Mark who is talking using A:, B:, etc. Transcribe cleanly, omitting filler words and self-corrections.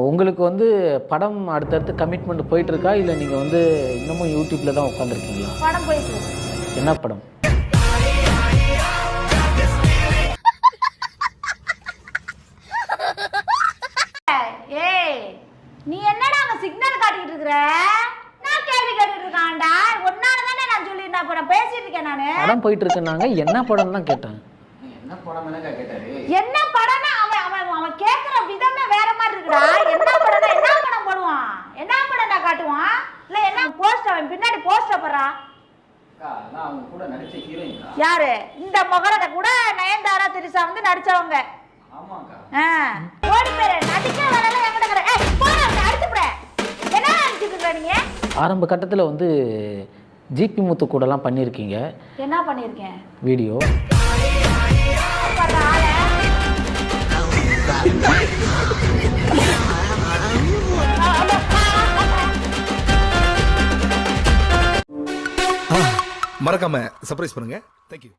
A: உங்களுக்கு வந்து படம் அடுத்தடுத்து கமிட்மெண்ட் போயிட்டு இருக்கா, இல்லை நீங்கள் வந்து இன்னமும் யூடியூப்ல தான் உட்காந்துருக்கீங்களா?
B: படம் போயிட்டு இருக்கு.
A: என்ன படம்?
B: ஏய், நீ என்னடா அங்க சிக்னல் காட்டிட்டு இருக்கற? நான் கேள்வி கேட்டுட்டு இருக்கான்டா. ஒன்னால தானே நான் சொல்லிட்டேன். அப்ப நான் பேசிட்டு இருக்கேன் நானு.
A: படம் போயிட்டு இருக்குன்னாங்க, என்ன படம் தான் கேட்டேன்.
C: என்ன படம் தானே கேட்டாரு.
B: என்ன படம்னா அவன் அவன் அவன் கேக்குற விதமே வேற மாதிரி இருக்குடா. என்ன படம்னா என்ன படம் போடுவான்? என்ன படம்டா காட்டுவான்? இல்ல என்ன போஸ்ட் அவன் பின்னாடி போஸ்டர் போறா?
C: அக்கா, நான் அவங்க கூட நடிச்ச ஹீரோயின்டா.
B: யாரு? இந்த மகரத கூட நயன்தாரா திரிஷா வந்து நடிச்சவங்க.
C: ஆமாக்கா.
B: ஓடி பேரு நடிச்ச வேலையில எங்கட கற. ஏய் போடா அடிச்சு போடு. என்ன அடிச்சிட்டு இருக்க நீங்க?
A: ஆரம்ப கட்டத்தில் வந்து ஜிபி முத்து கூடலாம் பண்ணியிருக்கீங்க.
B: என்ன பண்ணிருக்கேன்?
A: வீடியோ.
D: மறக்காம சர்ப்ரைஸ் பண்ணுங்க. தேங்க்யூ.